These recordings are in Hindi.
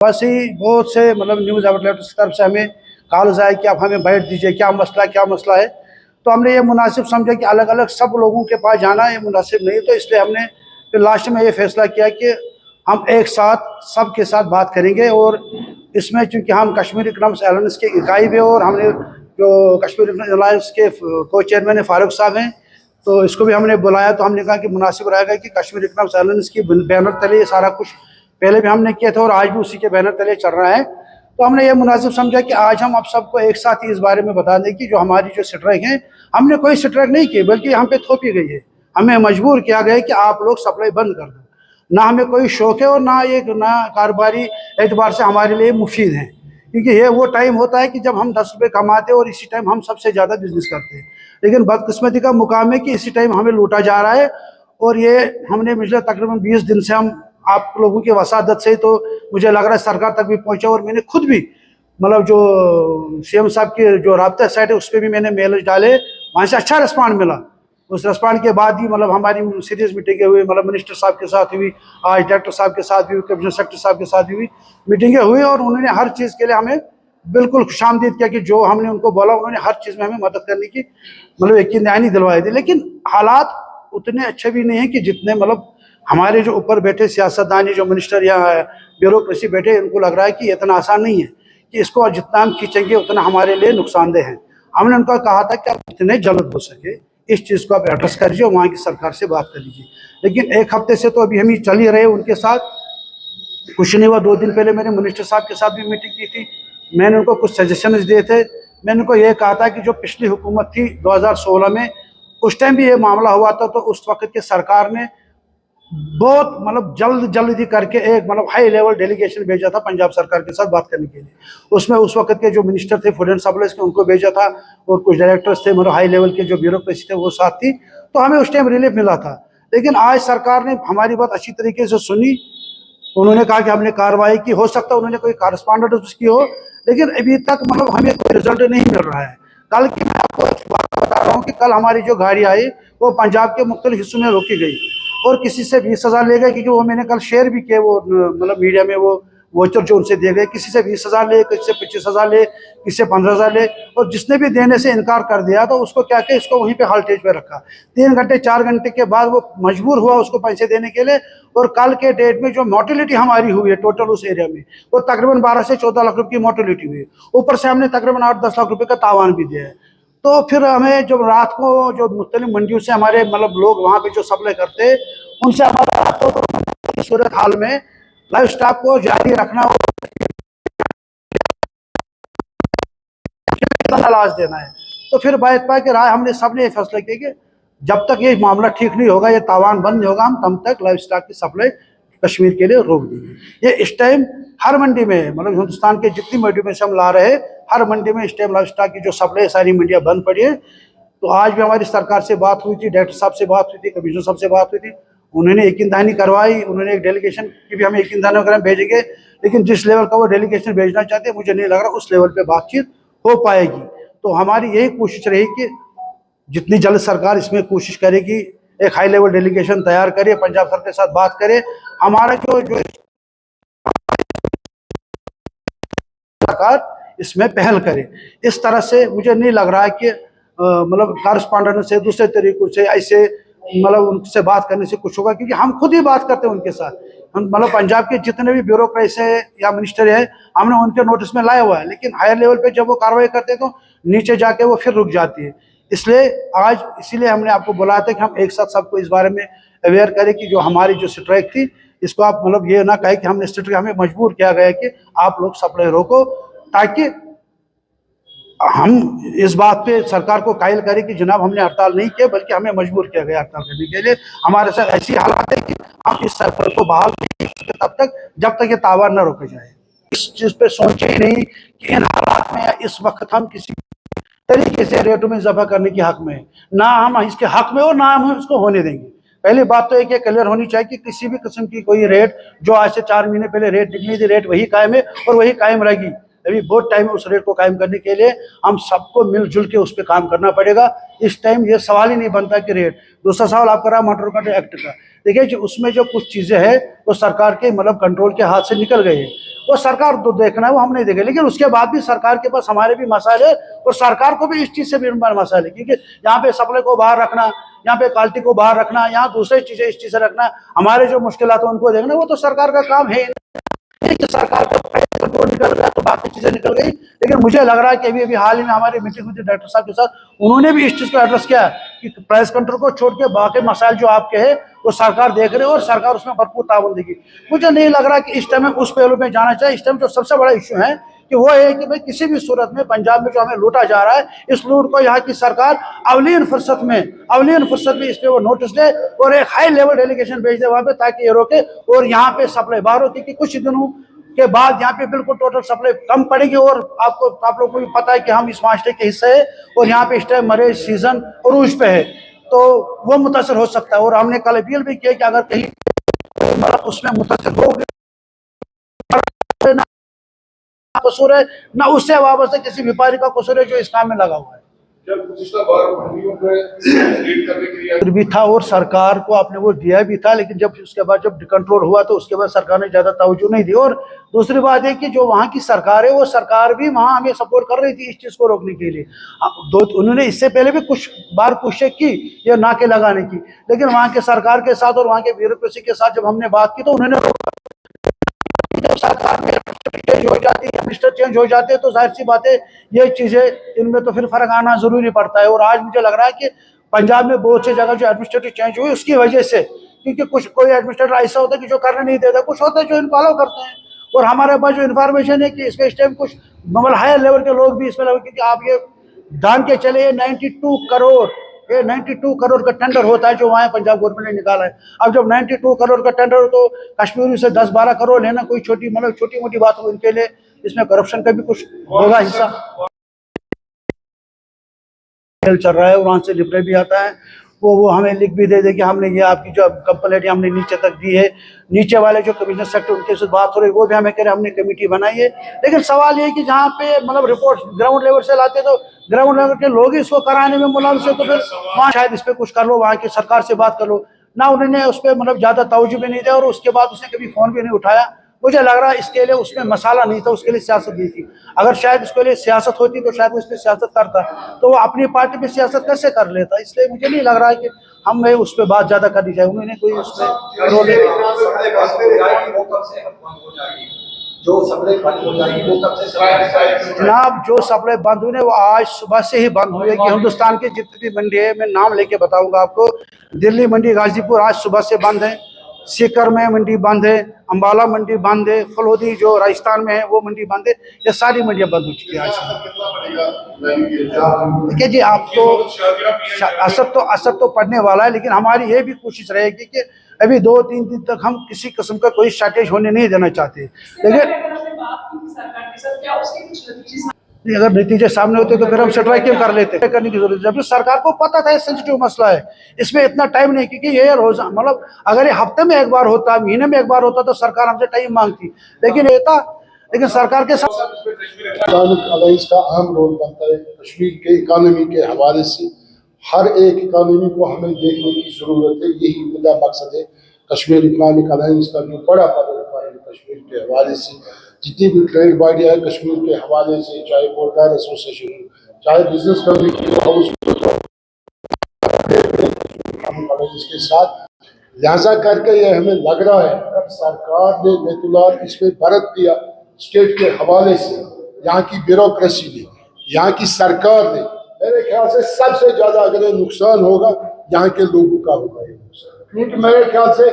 बस ही बहुत से मतलब न्यूज़ आउटलेट्स की तरफ से हमें कॉल्स आए कि आप हमें बैठ दीजिए, क्या मसला है। तो हमने ये मुनासिब समझा कि अलग अलग सब लोगों के पास जाना ये मुनासिब नहीं, तो इसलिए हमने फिर लास्ट में ये फैसला किया कि हम एक साथ सबके साथ बात करेंगे। और इसमें चूँकि हम कश्मीर इकनॉमिक्स अलायंस के इकाई भी, और हमने जो कश्मीर इकनॉमिक्स अलायंस के को चेयरमैन फारूक साहब हैं, तो इसको भी हमने बुलाया। तो हमने कहा कि मुनासिब रहेगा कि कश्मीर इकनॉमिक्स अलायंस की बैनर तले ये सारा कुछ पहले भी हमने किया था और आज भी उसी के बैनर तले चल रहा है। तो हमने ये मुनासिब समझा कि आज हम आप सबको एक साथ ही इस बारे में बता दें कि जो हमारी जो स्ट्राइक है, हमने कोई स्ट्राइक नहीं की, बल्कि हम पे थोपी गई है। हमें मजबूर किया गया है कि आप लोग सप्लाई बंद कर दो। ना हमें कोई शौक है और ना कारोबारी एतबार से हमारे लिए मुफीद है, क्योंकि ये वो टाइम होता है कि जब हम 10 रुपये कमाते हैं और इसी टाइम हम सबसे ज़्यादा बिजनेस करते हैं। लेकिन बदकिस्मती का मुकाम है कि इसी टाइम हमें लूटा जा रहा है। और ये हमने पिछले तकरीबन 20 दिन से हम आप लोगों की वसादत से, तो मुझे लग रहा है सरकार तक भी पहुंचा। और मैंने खुद भी मतलब जो सीएम साहब की जो राब्ता साइट है उस पर भी मैंने मेल डाले, वहाँ से अच्छा रिस्पॉन्ड मिला। उस रिस्पॉन्ड के बाद ही मतलब हमारी सीरियस मीटिंगें हुई, मतलब मिनिस्टर साहब के साथ हुई, आज डायरेक्टर साहब के साथ भी हुई, कमिश्नर सेक्रेटरी साहब के साथ भी मीटिंगें हुई। और उन्होंने हर चीज़ के लिए हमें बिल्कुल खुशामदीद किया कि जो हमने उनको बोला उन्होंने हर चीज़ में हमें मदद करने की मतलब यकीन दहानी दिलवाई थी। लेकिन हालात उतने अच्छे भी नहीं हैं कि जितने मतलब हमारे जो ऊपर बैठे सियासतदानी जो मिनिस्टर या ब्यूरोक्रेसी बैठे, इनको लग रहा है कि इतना आसान नहीं है, कि इसको जितना हम खींचेंगे उतना हमारे लिए नुकसानदेह है। हमने उनका कहा था कि आप जितने जल्द हो सके इस चीज़ को आप एड्रेस करिए और वहाँ की सरकार से बात कर लीजिए। लेकिन एक हफ्ते से तो अभी हम ही चल ही रहे उनके साथ, कुछ नहीं हुआ। 2 दिन पहले मैंने मिनिस्टर साहब के साथ भी मीटिंग की थी, मैंने उनको कुछ सजेशंस दिए थे। मैंने उनको ये कहा था कि जो पिछली हुकूमत थी 2016 में, उस टाइम भी ये मामला हुआ था, तो उस वक्त की सरकार ने बहुत मतलब जल्दी करके एक मतलब हाई लेवल डेलीगेशन भेजा था पंजाब सरकार के साथ बात करने के लिए। उसमें उस वक्त के जो मिनिस्टर थे फूड एंड सप्लाईज के, उनको भेजा था, और कुछ डायरेक्टर्स थे मतलब हाई लेवल के जो ब्यूरोक्रेसी थे वो साथ थी। तो हमें उस टाइम रिलीफ मिला था। लेकिन आज सरकार ने हमारी बात अच्छी तरीके से सुनी। उन्होंने कहा कि हमने कार्रवाई की, हो सकता है उन्होंने कोई कॉरेस्पॉन्डेंस की हो, लेकिन अभी तक मतलब हमें कोई रिजल्ट नहीं मिल रहा है। कल की मैं आपको एक बात बता रहा हूँ कि कल हमारी जो गाड़ी आई वो पंजाब के मुख्तलिफ हिस्सों में रोकी गई, और किसी से 20,000 ले गए, क्योंकि वो मैंने कल शेयर भी किए वो मतलब मीडिया में, वो वोचर जो उनसे दिए गए, किसी से 20,000 ले, किसी से 25,000 ले, किसी से 15,000 ले। और जिसने भी देने से इनकार कर दिया तो उसको क्या किया, इसको वहीं पे हाल्टेज पे रखा। 3 घंटे 4 घंटे के बाद वो मजबूर हुआ उसको पैसे देने के लिए। और कल के डेट में जो मोर्टेलिटी हमारी हुई है टोटल उस एरिया में, वो तकरीबन 12 से 14 लाख रुपये की मोर्टेलिटी हुई है। ऊपर से हमने तकरीबन 8-10 लाख रुपये का तावान भी दिया है। तो फिर हमें जब रात को जो मुख्तलिफ मंडियों से हमारे मतलब लोग वहाँ पे जो सप्लाई करते हैं, उनसे हमारा तो सूरत हाल में लाइफ स्टॉक को जारी रखना और इलाज देना है। तो फिर भाजपा के राय हमने सबने ये फैसला किया कि जब तक ये मामला ठीक नहीं होगा, ये तावान बंद नहीं होगा, हम तब तक लाइफ स्टॉक की सप्लाई कश्मीर के लिए रोक देंगे। ये इस टाइम हर मंडी में मतलब हिंदुस्तान के जितनी मंडी में से हम ला रहे हैं, हर मंडी में इस टाइम लाइफ स्टॉक की जो सप्लाई सारी मंडियाँ बंद पड़ी है। तो आज भी हमारी सरकार से बात हुई थी, डायरेक्टर साहब से बात हुई थी, कमिश्नर साहब से बात हुई थी, उन्होंने यकीन दहानी करवाई। उन्होंने एक डेलीगेशन की भी हमें यकीन दहानी वगैरह भेजेंगे, लेकिन जिस लेवल का वो डेलीगेशन भेजना चाहते हैं मुझे नहीं लग रहा उस लेवल पे बातचीत हो पाएगी। तो हमारी यही कोशिश रही कि जितनी जल्द सरकार इसमें कोशिश करेगी, एक हाई लेवल डेलीगेशन तैयार करे, पंजाब सरकार के साथ बात करे, हमारा जो सरकार इसमें पहल करे। इस तरह से मुझे नहीं लग रहा है कि मतलब कॉरेस्पॉन्डेंट से दूसरे तरीकों से ऐसे मतलब उनसे बात करने से कुछ होगा, क्योंकि हम खुद ही बात करते हैं उनके साथ। हम मतलब पंजाब के जितने भी ब्यूरोक्रेसी है या मिनिस्टर है, हमने उनके नोटिस में लाया हुआ है, लेकिन हायर लेवल पे जब वो कार्रवाई करते हैं तो नीचे जाके वो फिर रुक जाती है। इसलिए आज इसीलिए हमने आपको बुलाया था कि हम एक साथ सबको इस बारे में अवेयर करें कि जो हमारी जो स्ट्राइक थी, इसको आप मतलब ये ना कहे कि हमने स्ट्राइक, हमें मजबूर किया गया कि आप लोग सप्लाई रोको, ताकि हम इस बात पे सरकार को कायल करें कि जनाब हमने हड़ताल नहीं किया, बल्कि हमें मजबूर किया गया हड़ताल करने के लिए। हमारे साथ ऐसी हालात है कि हम इस सरकार को बहाल नहीं कर सकते तब तक जब तक ये तावान न रोके जाए। इस चीज़ पे सोचे ही नहीं कि इन हालात में या इस वक्त हम किसी तरीके से रेटों में इजाफा करने के हक में है। ना हम इसके हक में हो, ना हम इसको होने देंगे। पहली बात तो एक क्लियर होनी चाहिए कि किसी भी किस्म की कोई रेट जो आज से 4 महीने पहले रेट निकली थी, रेट वही कायम है और वही कायम रहेगी। अभी बहुत टाइम है उस रेट को कायम करने के लिए, हम सबको मिलजुल के उस पर काम करना पड़ेगा। इस टाइम ये सवाल ही नहीं बनता कि रेट। दूसरा सवाल आप करा मोटर एक्ट का, देखिए जो उसमें जो कुछ चीज़ें हैं वो सरकार के मतलब कंट्रोल के हाथ से निकल गई है, वो सरकार तो देखना है, वो हम नहीं देखे, लेकिन उसके बाद भी सरकार के पास हमारे भी मसाले हैं और सरकार को भी इस चीज़ से भी मसाले, क्योंकि यहाँ पे सप्लाई को बाहर रखना, यहाँ पे क्वालिटी को बाहर रखना, यहाँ दूसरी चीज़ें इस चीज़ से रखना, हमारे जो मुश्किलात है उनको देखना, वो तो सरकार का काम है कि सरकार का कंट्रोल निकल गया तो बाकी चीजें निकल गई। लेकिन मुझे लग रहा है कि अभी अभी हाल ही में हमारी मीटिंग हुई थी डायरेक्टर साहब के साथ, उन्होंने भी इस चीज को एड्रेस किया कि प्राइस कंट्रोल को छोड़ के बाकी मसाइल जो आपके हैं वो सरकार देख रही है और सरकार उसमें भरपूर ताउन देगी। मुझे नहीं लग रहा कि इस टाइम में उस पहलू में जाना चाहिए। इस टाइम जो सबसे बड़ा इश्यू है कि वो है कि भाई किसी भी सूरत में पंजाब में जो हमें लूटा जा रहा है, इस लूट को यहाँ की सरकार अवलीन फुर्सत में इस पे वो नोटिस दे और एक हाई लेवल डेलीगेशन भेज दे वहां पे, ताकि ये रोके और यहाँ पे सप्लाई बाहर होती कि कुछ दिनों के बाद यहाँ पे बिल्कुल टोटल सप्लाई कम पड़ेगी। और आप लोगों को भी पता है कि हम इस मास्टर के हिस्से है और यहाँ पे इस टाइम मरीज सीजन अरूज पे है, तो वो मुतासर हो सकता है। और हमने कल अपील भी किया कि अगर कहीं मतलब उसमें मुतासर हो ना कसूर है ना उससे वाबस्ता किसी व्यापारी का कसूर है जो इस काम में लगा हुआ है भी था और सरकार को आपने वो दिया भी था, लेकिन जब उसके बाद जब कंट्रोल हुआ तो उसके बाद सरकार ने ज्यादा तवज्जो नहीं दी। और दूसरी बात है कि जो वहाँ की सरकार है वो सरकार भी वहाँ हमें सपोर्ट कर रही थी इस चीज को रोकने के लिए। उन्होंने इससे पहले भी कुछ बार कोशिश की ये नाके लगाने की, लेकिन वहाँ के सरकार के साथ और वहाँ के ब्यूरोक्रेसी के साथ जब हमने बात की तो उन्होंने सरकार में चेंज हो जाती है, मिनिस्टर चेंज हो जाते हैं तो जाहिर सी बात है ये चीजें इनमें तो फिर फर्क आना जरूरी पड़ता है। और आज मुझे लग रहा है कि पंजाब में बहुत सी जगह जो एडमिनिस्ट्रेटिव चेंज हुई उसकी वजह से, क्योंकि कुछ कोई एडमिनिस्ट्रेटर ऐसा होता है कि जो करने नहीं देता, कुछ होता है जो इनको अलाउ करते हैं। और हमारे पास जो इन्फॉर्मेशन है कि इसमें इस टाइम कुछ मतलब हायर लेवल के लोग भी इसमें लगे, क्योंकि आप ये जान के चले 92 करोड़, ये 92 करोड़ का टेंडर होता है जो वहाँ पंजाब गवर्नमेंट ने निकाला है। अब जब 92 करोड़ का टेंडर हो तो कश्मीरी से 10-12 करोड़ लेना कोई छोटी मतलब छोटी मोटी बात हो इनके लिए, इसमें करप्शन का भी कुछ होगा हिस्सा चल रहा है। वहां से लिबरे भी आता है, वो हमें लिख भी दे कि हमने ये आपकी जो कंप्लेंट हमने नीचे तक दी है, नीचे वाले जो कमिश्नर सेक्टर उनके साथ बात हो रही है वो भी हमें कह रहे हमने कमेटी बनाई है। लेकिन सवाल ये कि जहाँ पे मतलब रिपोर्ट ग्राउंड लेवल से लाते तो ग्राउंड लेवल के लोग ही इसको कराने में मुलाजिम से, तो फिर वहाँ शायद इस पर कुछ कर लो, वहाँ की सरकार से बात कर लो ना, उन्होंने उस पर मतलब ज्यादा तवज्जो भी नहीं दिया और उसके बाद उसने कभी फोन भी नहीं उठाया। मुझे लग रहा है इसके लिए उसमें मसाला नहीं था, उसके लिए सियासत नहीं थी। अगर शायद उसके लिए सियासत होती तो शायद वो इसमें सियासत करता, तो वो अपनी पार्टी में सियासत कैसे कर लेता। इसलिए मुझे नहीं लग रहा है कि हमें उस पर बात ज्यादा करनी चाहिए। उन्होंने कोई उसमें रोल नहीं जनाब, जो सप्लाई बंद हुई है वो आज सुबह से ही बंद हुई है कि हिंदुस्तान की जितनी भी मंडी है, मैं नाम लेके बताऊंगा आपको। दिल्ली मंडी गाजीपुर आज सुबह से बंद है, सीकर में मंडी बंद है, अंबाला मंडी बंद है, फलोदी जो राजस्थान में है वो मंडी बंद है, ये सारी मंडियां बंद हो चुकी है आज। देखिए जी, आप तो असर तो पड़ने वाला है, लेकिन हमारी ये भी कोशिश रहेगी कि अभी 2-3 दिन तक हम किसी किस्म का कोई शॉर्टेज होने नहीं देना चाहते। लेकिन अगर नतीजे सामने होते तो फिर हम स्ट्राइक क्यों कर लेते, करने की जरूरत, जबकि सरकार को पता था सेंसिटिव मसला है, इसमें इतना टाइम नहीं, क्योंकि ये रोज मतलब अगर ये हफ्ते में एक बार होता, महीने में एक बार होता तो सरकार हमसे टाइम मांगती, लेकिन ये था, लेकिन सरकार के साथ अलायंस का अहम रोल बनता है। कश्मीर के इकानमी के हवाले से हर एक इकानमी को हमें देखने की जरूरत है, यही मुद्दा मकसद है कश्मीर इकनॉमिक अलायंस का जो बड़ा पदक है कश्मीर के हवाले से। जितनी भी ट्रेड बॉडियाँ है कश्मीर के हवाले से, चाहे बोर्डर एसोसिएशन हो, चाहे बिजनेस कम्युनिटी हाउस के साथ, लिहाजा करके ये हमें लग रहा है अगर सरकार ने बेतुलार इसमें बरत दिया स्टेट के हवाले से, यहाँ की ब्यूरोक्रेसी ने, यहाँ की सरकार ने, मेरे ख्याल से सबसे ज्यादा अगर ये नुकसान होगा यहाँ के लोगों का होगा ये नुकसान, क्योंकि मेरे ख्याल से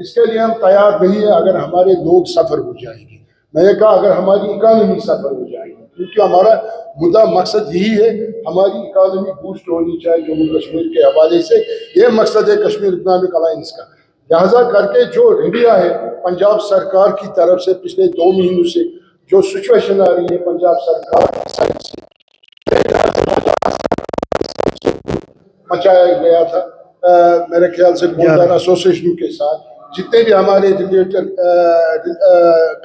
इसके लिए हम तैयार नहीं है। अगर हमारे लोग सफर हो जाएंगे, मैंने कहा अगर हमारी इकानमी सफर हो जाएगी, क्योंकि हमारा मुद्दा मकसद यही है हमारी इकानमी बूस्ट होनी चाहिए जम्मू कश्मीर के हवाले से, ये मकसद है कश्मीर इकनॉमिक अलायंस का। लिहाजा करके जो रेडिया है पंजाब सरकार की तरफ से पिछले 2 महीनों से जो सिचुएशन आ रही है पंजाब सरकार की साइड से मचाया गया था, मेरे ख्याल से बोर्डर एसोसिएशन के साथ जितने भी हमारे रिलेटेड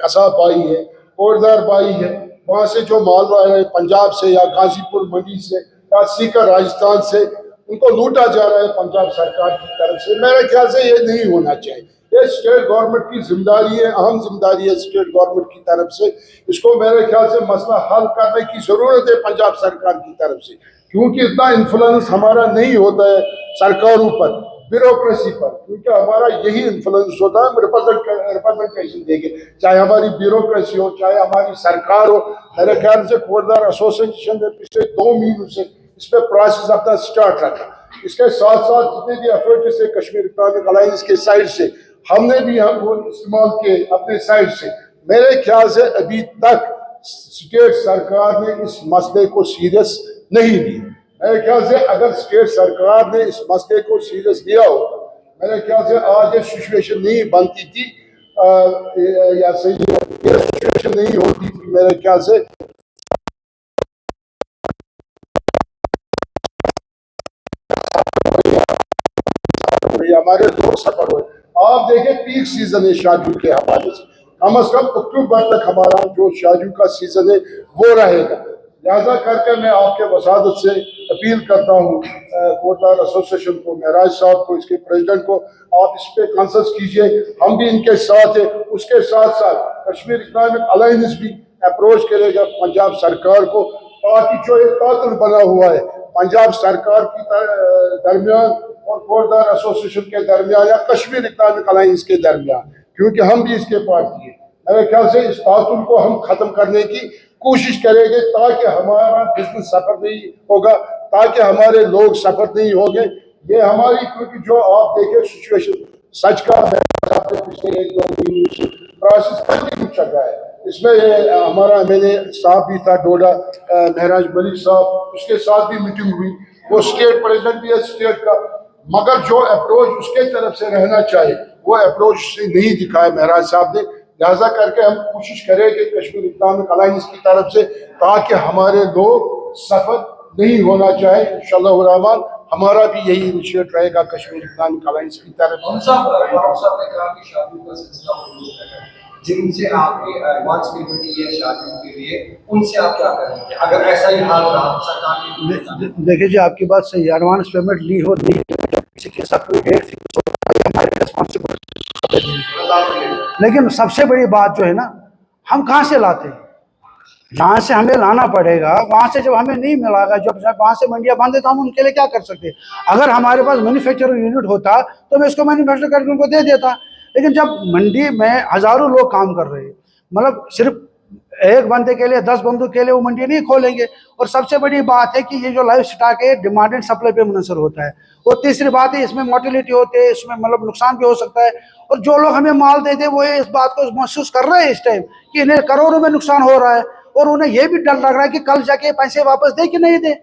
कसाब भाई है, कोटदार भाई है, वहाँ से जो माल आया है पंजाब से या गाजीपुर मंडी से या सीकर राजस्थान से, उनको लूटा जा रहा है पंजाब सरकार की तरफ से। मेरे ख्याल से ये नहीं होना चाहिए। ये स्टेट गवर्नमेंट की जिम्मेदारी है, अहम जिम्मेदारी है स्टेट गवर्नमेंट की तरफ से। इसको मेरे ख्याल से मसला हल करने की जरूरत है पंजाब सरकार की तरफ से, क्योंकि इतना इन्फ्लुएंस हमारा नहीं होता है सरकारों पर, ब्यूरोक्रेसी पर, क्योंकि हमारा यही इन्फ्लुएंस होता है। हम रिप्रेजेंटेशन देंगे, चाहे हमारी ब्यूरोक्रेसी हो, चाहे हमारी सरकार हो। मेरे ख्याल से कोटदार एसोसिएशन ने पिछले 2 महीनों से इस पर प्रोसेस अपना स्टार्ट रखा। इसके साथ साथ जितने भी एफर्ट से कश्मीर इकोनॉमिक अलायंस के साइड से हमने भी हम वो इस्तेमाल किए अपने साइड से। मेरे ख्याल से अभी तक स्टेट सरकार ने इस मसले को सीरियस नहीं लिया। मेरे ख्याल से अगर स्टेट सरकार ने इस मसले को सीरियस लिया होता, मेरे ख्याल से आज ये सिचुएशन नहीं बनती थी, या सही सिचुएशन नहीं होती थी। मेरे ख्याल से हमारे 2 सफर हुए। आप देखें पीक सीजन है शादियों के हवाले से, कम अज कम अक्टूबर तक हमारा जो शादियों का सीजन है वो रहेगा। लिहाजा करके मैं आपके वसादत से अपील करता हूँ कोटदार एसोसिएशन को, महराज साहब को, इसके प्रेसिडेंट को, आप इस पे कंसल्ट कीजिए। हम भी इनके साथ हैं। उसके साथ साथ कश्मीर इकोनॉमिक अलायंस भी अप्रोच करेगा पंजाब सरकार को, ताकि जो एक ताकत बना हुआ है पंजाब सरकार की दरमियान और कोटदार एसोसिएशन के दरमियान या कश्मीर इकोनॉमिक अलायंस के दरमियान, क्योंकि हम भी इसके पार्टी हैं, मेरे ख्याल से इस ताकुन को हम खत्म करने की कोशिश करेंगे, ताकि हमारा बिजनेस सफर नहीं होगा, ताकि हमारे लोग सफर नहीं होंगे। ये हमारी, क्योंकि जो आप देखें सिचुएशन सच का पिछले 1-2 महीने से प्रोसेस कंटिन्यू चल रहा है। इसमें हमारा MLA साहब भी था डोडा, महराज मलिक साहब, उसके साथ भी मीटिंग हुई। वो स्टेट प्रेसिडेंट भी है स्टेट का, मगर जो अप्रोच उसके तरफ से रहना चाहिए वो अप्रोच से नहीं दिखाया महराज साहब ने। लिहाजा करके हम कोशिश करेंगे कश्मीर इकोनॉमिक अलायंस की तरफ से, ताकि हमारे लोग सफर नहीं होना चाहे। इंशाअल्लाह रहमान हमारा भी यही इनिशिएट रहेगा कश्मीर इकोनॉमिक अलायंस की तरफ से। जिनसे आपकी एडवांस पेमेंट की है शादियों के लिए, उनसे आप क्या करेंगे अगर ऐसा ही हाल रहा सरकार? देखिए जी, आपकी बात सही, एडवांस पेमेंट ली हो दी, किसी के साथ कोई डेट फिक्स हो हमारी रिस्पॉन्सिबिलिटी। लेकिन सबसे बड़ी बात जो है ना, हम कहाँ से लाते हैं? जहाँ से हमें लाना पड़ेगा वहाँ से जब हमें नहीं मिलेगा, जब वहाँ से मंडियाँ बंद है, तो हम उनके लिए क्या कर सकते हैं? अगर हमारे पास मैन्युफैक्चरिंग यूनिट होता तो मैं इसको मैन्युफैक्चर करके उनको दे देता। लेकिन जब मंडी में हज़ारों लोग काम कर रहे हैं, मतलब सिर्फ एक बंदे के लिए 10 बंदों के लिए वो मंडी नहीं खोलेंगे। और सबसे बड़ी बात है कि ये जो लाइफ स्टॉक है डिमांड एंड सप्लाई पे मुनसर होता है। और तीसरी बात है इसमें मोर्टेलिटी होती है, इसमें मतलब नुकसान भी हो सकता है। और जो लोग हमें माल देते हैं वो इस बात को महसूस कर रहे हैं इस टाइम कि इन्हें करोड़ों में नुकसान हो रहा है, और उन्हें यह भी डर लग रहा है कि कल जाके पैसे वापस दे कि नहीं दे।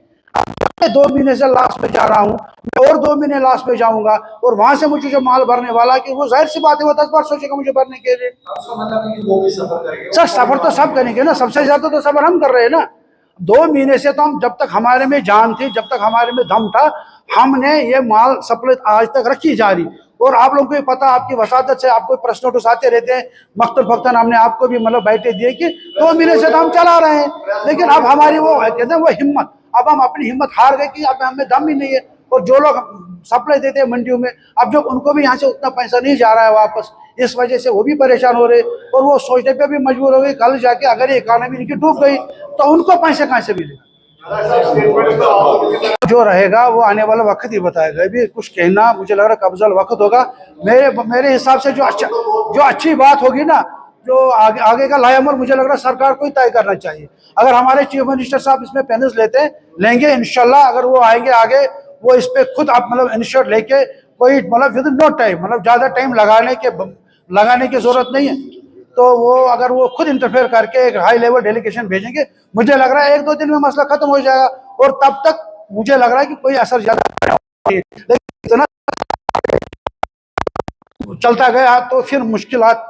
2 महीने से लास्ट में जा रहा हूँ, और 2 महीने लास्ट में जाऊंगा, और वहां से मुझे जो माल भरने वाला कि वो जाहिर सी बात है वो 10 बार सोचेगा मुझे भरने के लिए। सर सफर तो सब करेंगे ना, सबसे ज्यादा तो सफर हम कर रहे हैं ना। 2 महीने से तो हम, जब तक हमारे में जान थी, जब तक हमारे में दम था, हमने ये माल सप्लाई आज तक रखी जा रही। और आप लोगों को पता, आपकी वसादत से आपको प्रश्न उठाते रहते हैं, मख्तल फख्तन हमने आपको भी मतलब बैठे दिए कि 2 महीने से तो हम चला रहे हैं। लेकिन अब हमारी वो कहते हैं वो हिम्मत, अब हम अपनी हिम्मत हार गए कि अब हमें दम ही नहीं है। और जो लोग सप्लाई देते हैं मंडियों में, अब जो उनको भी यहाँ से उतना पैसा नहीं जा रहा है वापस, इस वजह से वो भी परेशान हो रहे, और वो सोचने पे भी मजबूर हो गए कल जाके अगर ये इकानमी इनकी डूब गई तो उनको पैसे कहाँ से मिलेगा। जो रहेगा वो आने वाला वक्त ही बताएगा। अभी कुछ कहना मुझे लग रहा है कब्ज़ल वक्त होगा। मेरे हिसाब से जो अच्छी बात होगी ना, जो आगे का लायामल मुझे लग रहा है सरकार को ही तय करना चाहिए। अगर हमारे चीफ मिनिस्टर साहब इसमें पैनल्स लेंगे इंशाल्लाह, अगर वो आएंगे आगे, वो इस पे खुद आप मतलब इनिशिएट लेके कोई मतलब विद इन नो टाइम, मतलब ज़्यादा टाइम लगाने की ज़रूरत नहीं है, तो वो अगर वो खुद इंटरफेयर करके एक हाई लेवल डेलीगेशन भेजेंगे, मुझे लग रहा है 1-2 दिन में मसला खत्म हो जाएगा। और तब तक मुझे लग रहा है कि कोई असर ज़्यादा इतना चलता गया तो फिर मुश्किलात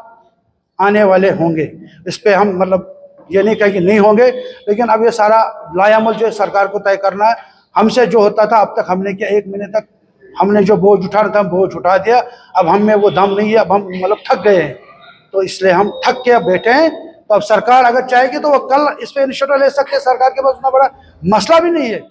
आने वाले होंगे। इस पे हम मतलब ये नहीं कहें कि नहीं होंगे, लेकिन अब ये सारा लायामल जो है सरकार को तय करना है। हमसे जो होता था अब तक हमने किया, 1 महीने तक हमने जो बोझ उठाना था बोझ उठा दिया। अब हम में वो दम नहीं है, अब हम मतलब थक गए हैं, तो इसलिए हम थक के अब बैठे हैं। तो अब सरकार अगर चाहेगी तो वो कल इस पे इनिशिएटिव ले सकते हैं। सरकार के पास उतना बड़ा मसला भी नहीं है।